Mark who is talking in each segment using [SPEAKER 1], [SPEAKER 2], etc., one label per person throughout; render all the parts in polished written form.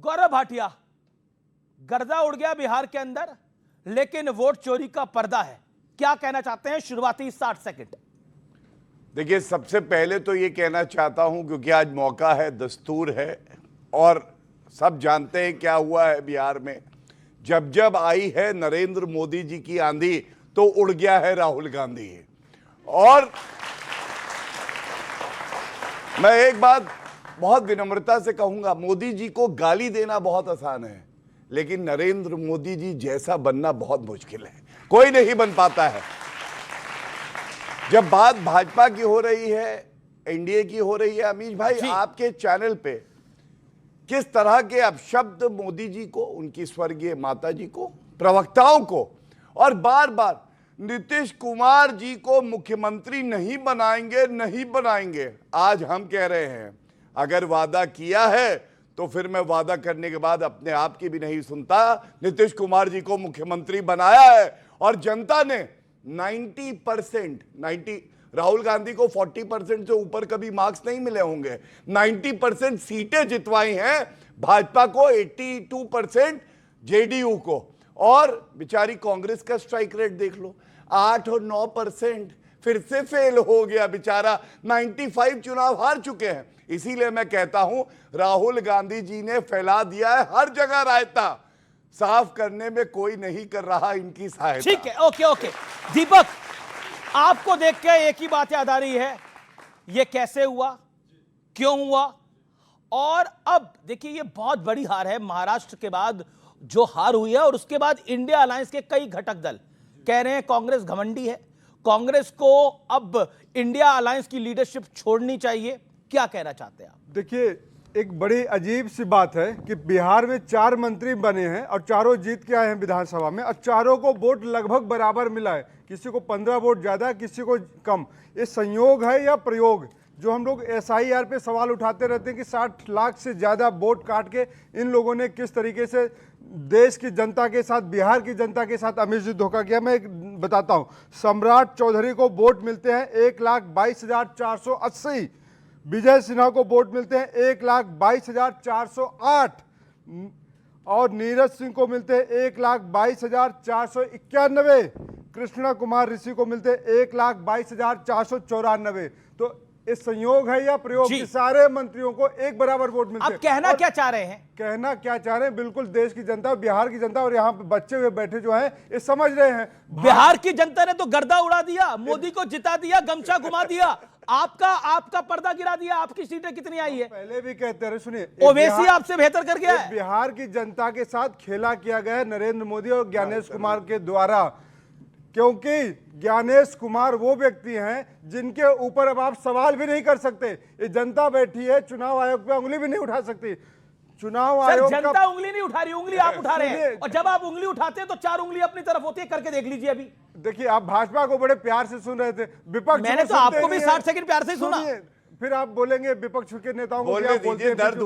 [SPEAKER 1] गौरव भाटिया, गर्दा उड़ गया बिहार के अंदर, लेकिन वोट चोरी का पर्दा है। क्या कहना चाहते हैं? शुरुआती 60 सेकंड।
[SPEAKER 2] देखिए, सबसे पहले तो ये कहना चाहता हूं, क्योंकि आज मौका है, दस्तूर है और सब जानते हैं क्या हुआ है बिहार में। जब जब आई है नरेंद्र मोदी जी की आंधी तो उड़ गया है राहुल गांधी। और मैं एक बात बहुत विनम्रता से कहूंगा, मोदी जी को गाली देना बहुत आसान है, लेकिन नरेंद्र मोदी जी जैसा बनना बहुत मुश्किल है, कोई नहीं बन पाता है। जब बात भाजपा की हो रही है, एनडीए की हो रही है, अमीश भाई आपके चैनल पे किस तरह के अपशब्द मोदी जी को, उनकी स्वर्गीय माता जी को, प्रवक्ताओं को, और बार बार नीतीश कुमार जी को मुख्यमंत्री नहीं बनाएंगे, नहीं बनाएंगे। आज हम कह रहे हैं, अगर वादा किया है तो फिर मैं वादा करने के बाद अपने आप की भी नहीं सुनता। नीतीश कुमार जी को मुख्यमंत्री बनाया है और जनता ने 90%, राहुल गांधी को 40% से ऊपर कभी मार्क्स नहीं मिले होंगे, 90% सीटें जितवाई हैं, भाजपा को 82%, जेडीयू को। और बेचारी कांग्रेस का स्ट्राइक रेट देख लो, 8 और 9%, फिर से फेल हो गया बेचारा। 95 चुनाव हार चुके हैं। इसीलिए मैं कहता हूं, राहुल गांधी जी ने फैला दिया है हर जगह रायता, साफ करने में कोई नहीं कर रहा इनकी सहायता।
[SPEAKER 1] ठीक है, ओके ओके। दीपक, आपको देख के एक ही बात याद आ रही है, ये कैसे हुआ, क्यों हुआ? और अब देखिए, ये बहुत बड़ी हार है महाराष्ट्र के बाद जो हार हुई है, और उसके बाद इंडिया अलायंस के कई घटक दल कह रहे हैं कांग्रेस घमंडी है, कांग्रेस को अब इंडिया अलायंस की लीडरशिप छोड़नी चाहिए। क्या कहना चाहते हैं आप?
[SPEAKER 3] देखिए, एक बड़ी अजीब सी बात है कि बिहार में 4 मंत्री बने हैं और चारों जीत के आए हैं विधानसभा में, और चारों को वोट लगभग बराबर मिला है, किसी को 15 वोट ज्यादा, किसी को कम। ये संयोग है या प्रयोग? जो हम लोग SIR पे सवाल उठाते रहते हैं कि 60 लाख से ज्यादा वोट काट के इन लोगों ने किस तरीके से देश की जनता के साथ, बिहार की जनता के साथ अमीश जी धोखा किया। मैं एक बताता हूं, सम्राट चौधरी को वोट मिलते हैं 1,22,480, विजय सिन्हा को वोट मिलते हैं 1,22,408, और नीरज सिंह को मिलते हैं 1,22,491, कृष्णा कुमार ऋषि को मिलते हैं 1,22,494। तो ये संयोग है या प्रयोग कि सारे मंत्रियों को एक बराबर वोट मिलते हैं?
[SPEAKER 1] अब कहना क्या चाह रहे हैं?
[SPEAKER 3] कहना क्या चाह रहे हैं, बिल्कुल देश की जनता, बिहार की जनता और यहाँ पे बच्चे हुए बैठे जो हैं, ये समझ रहे हैं।
[SPEAKER 1] बिहार की जनता ने तो गर्दा उड़ा दिया, मोदी को जिता दिया, गमछा घुमा दिया, आपका पर्दा गिरा दिया। आपकी सीटें कितनी आई है?
[SPEAKER 3] पहले भी कहते रहे, सुनिए,
[SPEAKER 1] ओवैसी आपसे बेहतर कर गया है।
[SPEAKER 3] बिहार की जनता के साथ खेला किया गया है नरेंद्र मोदी और ज्ञानेश कुमार के द्वारा, क्योंकि ज्ञानेश कुमार वो व्यक्ति हैं जिनके ऊपर अब आप सवाल भी नहीं कर सकते। ये जनता बैठी है, चुनाव आयोग पे उंगली भी नहीं उठा सकती। चुनाव आयोग
[SPEAKER 1] जनता उंगली नहीं उठा रही, उंगली आप उठा रहे हैं, और जब आप उंगली उठाते हैं तो 4 उंगली अपनी तरफ होती है। करके देख लीजिए अभी।
[SPEAKER 3] देखिए, आप भाजपा को बड़े प्यार से सुन रहे थे, विपक्ष
[SPEAKER 1] मैंने तो आपको भी 60 सेकंड प्यार से सुना।
[SPEAKER 3] फिर आप बोलेंगे विपक्ष के नेताओं को
[SPEAKER 2] बोलने दीजिए, दर्द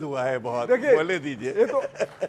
[SPEAKER 2] हुआ है बहुत, बोलने दीजिए।
[SPEAKER 3] ये तो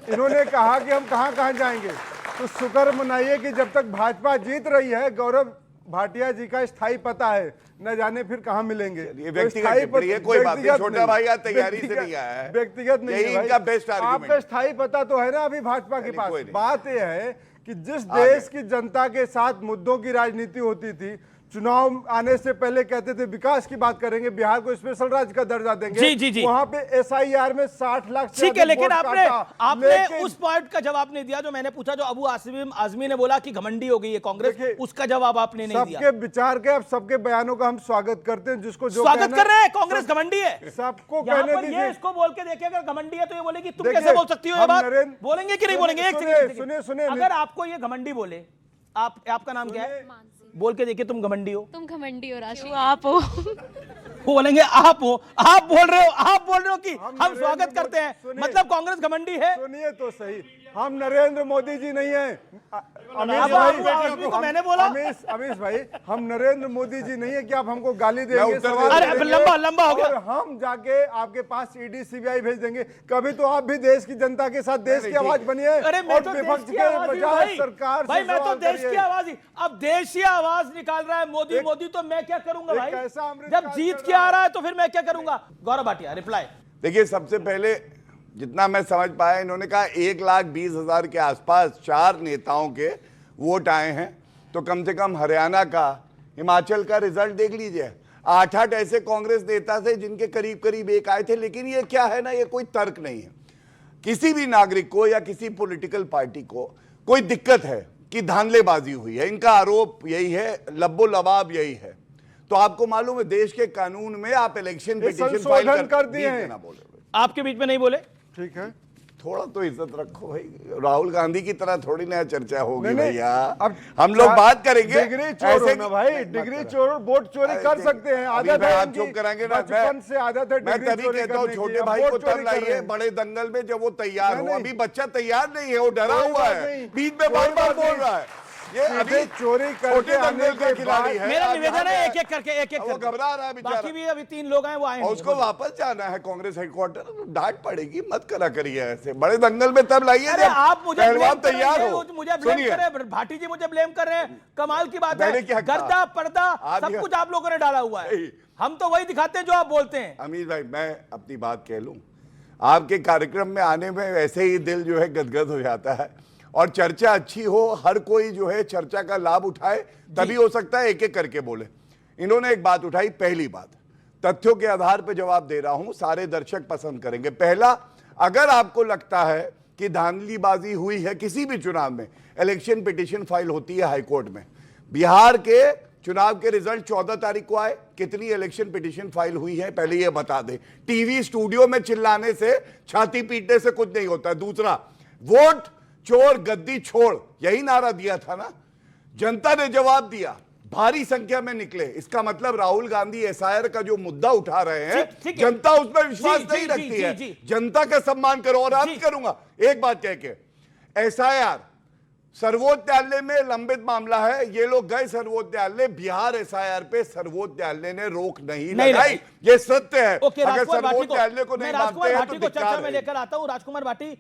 [SPEAKER 3] इन्होंने कहा कि हम कहां जाएंगे, तो शुक्र मनाइए कि जब तक भाजपा जीत रही है, गौरव भाटिया जी का स्थायी पता है, न जाने फिर कहां मिलेंगे।
[SPEAKER 2] ये व्यक्तिगत टिप्पणी है, कोई बात नहीं, छोटा भाई आज तैयारी से नहीं आया है,
[SPEAKER 3] व्यक्तिगत नहीं है,
[SPEAKER 2] इनका बेस्ट आर्गुमेंट।
[SPEAKER 3] आपका स्थायी पता तो है ना अभी भाजपा के पास। बात यह है कि जिस देश की जनता के साथ मुद्दों की राजनीति होती थी, चुनाव आने से पहले कहते थे विकास की बात करेंगे, बिहार को स्पेशल राज्य का दर्जा देंगे, जी। वहां पे SIR में 60 लाख से
[SPEAKER 1] ठीक है, लेकिन आपने उस पॉइंट का जवाब नहीं दिया जो मैंने पूछा, जो अबू आजमी ने बोला कि घमंडी हो गई है कांग्रेस, उसका जवाब आपने नहीं दिया।
[SPEAKER 3] सबके विचार के, अब सबके बयानों का हम स्वागत करते हैं, जिसको जो
[SPEAKER 1] स्वागत कर रहे हैं। कांग्रेस घमंडी है,
[SPEAKER 3] सबको कहने दीजिए।
[SPEAKER 1] इसको बोल के देखिए, अगर घमंडी है तो ये बोलेगी तुम कैसे बोल सकती हो ये बात? बोलेंगे कि नहीं बोलेंगे? एक सेकंड सुनिए, अगर आपको ये घमंडी बोले, आपका नाम क्या है? बोल के देखिए, तुम घमंडी हो।
[SPEAKER 4] तुम घमंडी हो राशि, आप हो।
[SPEAKER 1] वो बोलेंगे आप हो, आप बोल रहे हो कि हम स्वागत करते हैं, मतलब कांग्रेस घमंडी है।
[SPEAKER 3] सुनिए तो सही, हम नरेंद्र मोदी जी नहीं हैं।
[SPEAKER 1] अमीश भाई, तो मैंने बोला
[SPEAKER 3] अमीश भाई, हम नरेंद्र मोदी जी नहीं है कि आप हमको गाली देंगे,
[SPEAKER 1] लंबा हो गया,
[SPEAKER 3] और हम जाके आपके पास ED CBI भेज देंगे। कभी तो आप भी देश की जनता के साथ देश की आवाज बनिए, और विपक्ष के बजाय सरकार।
[SPEAKER 1] भाई मैं तो देश की आवाज ही, अब देश की आवाज निकाल रहा है मोदी, तो मैं क्या करूंगा भाई? जब जीत के आ रहा है तो फिर मैं क्या करूंगा? गौरव भाटिया, रिप्लाई।
[SPEAKER 2] देखिए, सबसे पहले जितना मैं समझ पाया, इन्होंने कहा 1,20,000 के आसपास 4 नेताओं के वोट आए हैं। तो कम से कम हरियाणा का, हिमाचल का रिजल्ट देख लीजिए, 8-8 ऐसे कांग्रेस नेता थे जिनके करीब करीब 1 आए थे। लेकिन ये क्या है ना, ये कोई तर्क नहीं है। किसी भी नागरिक को या किसी पॉलिटिकल पार्टी को कोई दिक्कत है कि धांधलेबाजी हुई है, इनका आरोप यही है, लब्बो लबाब यही है। तो आपको मालूम है देश के कानून में आप इलेक्शन पिटीशन फाइल
[SPEAKER 3] कर दिए हैं।
[SPEAKER 2] ना बोले
[SPEAKER 1] आपके बीच में नहीं बोले,
[SPEAKER 3] ठीक है,
[SPEAKER 2] थोड़ा तो इज्जत रखो भाई। राहुल गांधी की तरह थोड़ी ना चर्चा होगी
[SPEAKER 3] नहीं, नहीं,
[SPEAKER 2] भैया।
[SPEAKER 3] अब
[SPEAKER 2] हम लोग बात करेंगे
[SPEAKER 3] डिग्री चोर हो ना भाई, डिग्री चोर वोट चोरी कर सकते हैं, आदत है
[SPEAKER 2] आप
[SPEAKER 3] इनकी,
[SPEAKER 2] चुप कराएंगे ना।
[SPEAKER 3] बचपन से आदत है
[SPEAKER 2] मैं
[SPEAKER 3] डिग्री
[SPEAKER 2] तभी
[SPEAKER 3] चोरी
[SPEAKER 2] कहता हूँ
[SPEAKER 3] करने
[SPEAKER 2] छोटे
[SPEAKER 3] की,
[SPEAKER 2] भाई
[SPEAKER 3] अब
[SPEAKER 2] को
[SPEAKER 3] वोट चोरी
[SPEAKER 2] तब
[SPEAKER 3] कर रहे
[SPEAKER 2] लाइए
[SPEAKER 3] हैं।
[SPEAKER 2] बड़े दंगल में जब वो तैयार हो।
[SPEAKER 3] नहीं,
[SPEAKER 2] अभी बच्चा तैयार नहीं है, वो डरा
[SPEAKER 3] कोई
[SPEAKER 2] हुआ
[SPEAKER 3] बात
[SPEAKER 2] है,
[SPEAKER 3] नहीं,
[SPEAKER 2] बीच में
[SPEAKER 3] कोई
[SPEAKER 2] बार बार
[SPEAKER 3] बात
[SPEAKER 2] बोल
[SPEAKER 3] नहीं।
[SPEAKER 2] रहा है। ये अभी
[SPEAKER 3] सीधे चोरी
[SPEAKER 2] छोटे
[SPEAKER 3] करके आने
[SPEAKER 2] दंगल का
[SPEAKER 3] के
[SPEAKER 2] खिलाड़ी
[SPEAKER 3] बाद
[SPEAKER 2] है।
[SPEAKER 1] मेरा
[SPEAKER 2] आज
[SPEAKER 1] निवेदन
[SPEAKER 2] यहाँ
[SPEAKER 1] है
[SPEAKER 2] पे
[SPEAKER 1] एक एक करके
[SPEAKER 2] वो घबरा रहा है बेचारा।
[SPEAKER 1] बाकी भी अभी 3 लोग हैं, वो आए
[SPEAKER 2] और
[SPEAKER 1] नहीं।
[SPEAKER 2] उसको वापस जाना है कांग्रेस हेडक्वार्टर, डांट पड़ेगी, मत करा करिए ऐसे। बड़े दंगल में तब लाइए
[SPEAKER 1] अरे
[SPEAKER 2] जब
[SPEAKER 1] आप मुझे
[SPEAKER 2] पहलवान
[SPEAKER 1] ब्लेम कर रहे
[SPEAKER 2] तैयार
[SPEAKER 1] हैं,
[SPEAKER 2] हो।
[SPEAKER 1] मुझे ब्लेम
[SPEAKER 2] सुनिए,
[SPEAKER 1] कर रहे हैं, भाटी जी मुझे ब्लेम कर रहे हैं। कमाल की बात
[SPEAKER 2] मैंने
[SPEAKER 1] है,
[SPEAKER 2] क्या कहा?
[SPEAKER 1] गर्दा पर्दा
[SPEAKER 2] आज
[SPEAKER 1] सब
[SPEAKER 2] ये-
[SPEAKER 1] कुछ आप लोगों ने डाला हुआ है।
[SPEAKER 2] नहीं।
[SPEAKER 1] हम तो वही दिखाते हैं जो आप बोलते हैं।
[SPEAKER 2] अमीर भाई, मैं अपनी बात कह लूं, आपके कार्यक्रम में आने में वैसे ही दिल जो है गदगद हो जाता है। और चर्चा अच्छी हो, हर कोई जो है चर्चा का लाभ उठाए, तभी हो सकता है एक एक करके बोले। इन्होंने एक बात उठाई, पहली बात, तथ्यों के आधार पर जवाब दे रहा हूं, सारे दर्शक पसंद करेंगे। पहला, अगर आपको लगता है कि धांधलीबाजी हुई है किसी भी चुनाव में, इलेक्शन पिटीशन फाइल होती है हाईकोर्ट में। बिहार के चुनाव के रिजल्ट 14 तारीख को आए, कितनी इलेक्शन पिटीशन फाइल हुई है पहले ये बता दे। टीवी स्टूडियो में चिल्लाने से, छाती पीटने से कुछ नहीं होता। दूसरा, वोट चोर गद्दी छोड़, यही नारा दिया था ना, जनता ने जवाब दिया, भारी संख्या में निकले। इसका मतलब राहुल गांधी एसआईआर का जो मुद्दा उठा रहे हैं,
[SPEAKER 1] ठीक है।
[SPEAKER 2] जनता उसमें विश्वास
[SPEAKER 1] जी,
[SPEAKER 2] नहीं
[SPEAKER 1] जी,
[SPEAKER 2] रखती
[SPEAKER 1] जी,
[SPEAKER 2] है।
[SPEAKER 1] जी।
[SPEAKER 2] जनता का सम्मान करो। और अंत करूंगा एक बात कह के, एसआईआर सर्वोच्च न्यायालय में लंबित मामला है, ये लोग गए सर्वोच्च न्यायालय, बिहार एसआईआर पे सर्वोच्च न्यायालय ने रोक नहीं लगाई। ये सत्य है।
[SPEAKER 1] ओके,
[SPEAKER 2] अगर
[SPEAKER 1] राजकुमार भाटी
[SPEAKER 2] सर्वोच्च
[SPEAKER 1] को
[SPEAKER 2] न्यायालय को नहीं
[SPEAKER 1] मैं
[SPEAKER 2] मानते
[SPEAKER 1] राजकुमार
[SPEAKER 2] हैं
[SPEAKER 1] भाटी
[SPEAKER 2] तो
[SPEAKER 1] को चर्चा
[SPEAKER 2] धिक्कार
[SPEAKER 1] में
[SPEAKER 2] है।
[SPEAKER 1] लेकर आता हूं। राजकुमार भाटी,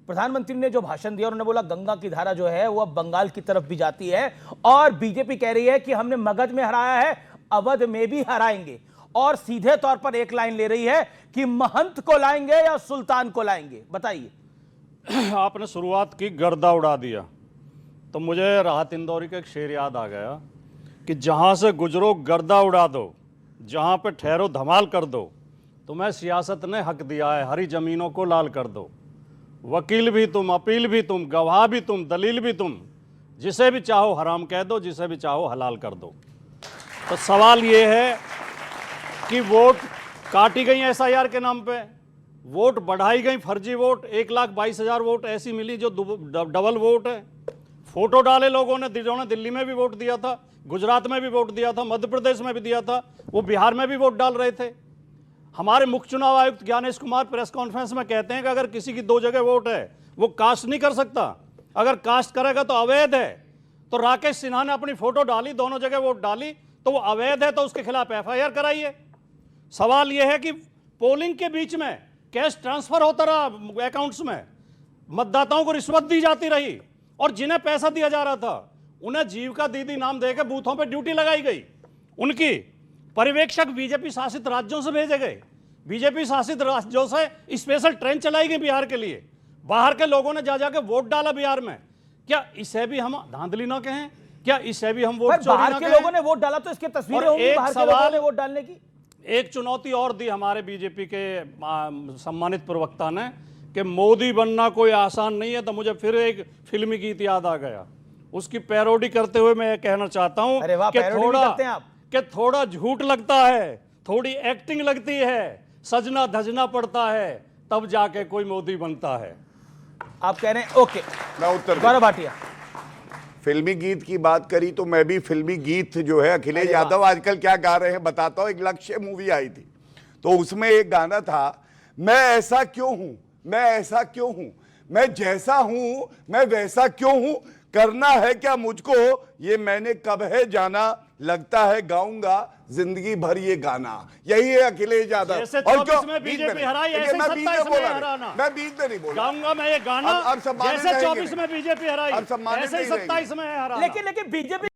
[SPEAKER 1] प्रधानमंत्री ने जो भाषण दिया, उन्होंने बोला गंगा की धारा जो है वो अब बंगाल की तरफ भी जाती है, और बीजेपी कह रही है कि हमने मगध में हराया है, अवध में भी हराएंगे। और सीधे तौर पर एक लाइन ले रही है कि महंत को लाएंगे या सुल्तान को लाएंगे। बताइए।
[SPEAKER 5] आपने शुरुआत की, गर्दा उड़ा दिया, तो मुझे राहत इंदौरी का एक शेर याद आ गया कि जहां से गुजरो गर्दा उड़ा दो, जहां पे ठहरो धमाल कर दो। तुम्हें सियासत ने हक दिया है, हरी जमीनों को लाल कर दो। वकील भी तुम, अपील भी तुम, गवाह भी तुम, दलील भी तुम, जिसे भी चाहो हराम कह दो, जिसे भी चाहो हलाल कर दो। तो सवाल ये है कि वोट काटी गई एसआईआर के नाम पे, वोट बढ़ाई गई, फर्जी वोट, 1,22,000 वोट ऐसी मिली जो डबल वोट है। फोटो डाले लोगों ने, जिन्होंने दिल्ली में भी वोट दिया था, गुजरात में भी वोट दिया था, मध्य प्रदेश में भी दिया था, वो बिहार में भी वोट डाल रहे थे। हमारे मुख्य चुनाव आयुक्त ज्ञानेश कुमार प्रेस कॉन्फ्रेंस में कहते हैं कि अगर किसी की 2 जगह वोट है वो कास्ट नहीं कर सकता, अगर कास्ट करेगा तो अवैध है। तो राकेश सिन्हा ने अपनी फोटो डाली, दोनों जगह वोट डाली, तो वो अवैध है, तो उसके खिलाफ एफआईआर कराइए। सवाल यह है कि पोलिंग के बीच में कैश ट्रांसफर होता रहा अकाउंट्स में, मतदाताओं को रिश्वत दी जाती रही, और जिन्हें पैसा दिया जा रहा था उन्हें जीविका दीदी नाम देकर बूथों पे ड्यूटी लगाई गई। उनकी पर्यवेक्षक बीजेपी शासित राज्यों से भेजे गए, बीजेपी शासित राज्यों से स्पेशल ट्रेन चलाई गई बिहार के लिए। बाहर के लोगों ने जा जाके वोट डाला बिहार में। क्या इसे भी हम धांधली ना कहें? क्या इसे भी हम वोट चोरी
[SPEAKER 1] बाहर
[SPEAKER 5] ना
[SPEAKER 1] के
[SPEAKER 5] कहें?
[SPEAKER 1] लोगों ने वोट डाला तो इसकी तस्वीरें
[SPEAKER 5] और
[SPEAKER 1] होंगी
[SPEAKER 5] एक
[SPEAKER 1] बाहर के लोगों
[SPEAKER 5] सवाल-
[SPEAKER 1] ने वोट डालने की।
[SPEAKER 5] एक चुनौती और दी हमारे बीजेपी के सम्मानित प्रवक्ता ने कि मोदी बनना कोई आसान नहीं है। तो मुझे फिर एक फिल्मी गीत याद आ गया, उसकी पैरोडी करते हुए मैं ये कहना चाहता हूं
[SPEAKER 1] अरे वाह,
[SPEAKER 5] कि
[SPEAKER 1] पैरोडी भी करते हैं आप।
[SPEAKER 5] थोड़ा झूठ लगता है, थोड़ी एक्टिंग लगती है, सजना धजना पड़ता है, तब जाके कोई मोदी बनता है।
[SPEAKER 1] आप कह रहे हैं ओके।
[SPEAKER 2] मैं उत्तर
[SPEAKER 1] गौरव भाटिया,
[SPEAKER 2] फिल्मी गीत की बात करी तो मैं भी फिल्मी गीत जो है अखिलेश यादव आजकल क्या गा रहे हैं बताता हूं। एक लक्ष्य मूवी आई थी तो उसमें एक गाना था, मैं ऐसा क्यों हूं, मैं ऐसा क्यों हूं, मैं जैसा हूं मैं वैसा क्यों हूं, करना है क्या मुझको ये मैंने कब है जाना, लगता है गाऊंगा जिंदगी भर ये गाना। यही है अखिलेश यादव।
[SPEAKER 5] जैसे
[SPEAKER 2] और
[SPEAKER 5] 24 में
[SPEAKER 2] बीच
[SPEAKER 5] बीजेपी
[SPEAKER 2] नहीं।
[SPEAKER 5] हराई,
[SPEAKER 2] देखिए,
[SPEAKER 5] ऐसे
[SPEAKER 2] मैं बीच में
[SPEAKER 5] 27 में
[SPEAKER 2] बोला नहीं।
[SPEAKER 5] हराना।
[SPEAKER 2] मैं बीच में नहीं बोला।
[SPEAKER 5] गाऊंगा मैं ये गाना,
[SPEAKER 2] अब सम्मानित
[SPEAKER 5] जैसे
[SPEAKER 2] रहेंगे
[SPEAKER 5] 24 में बीजेपी हराई,
[SPEAKER 2] अब सम्मानित
[SPEAKER 5] ऐसे ही
[SPEAKER 2] नहीं रहेंगे।
[SPEAKER 5] 27 में है हराना।
[SPEAKER 1] लेकिन बीजेपी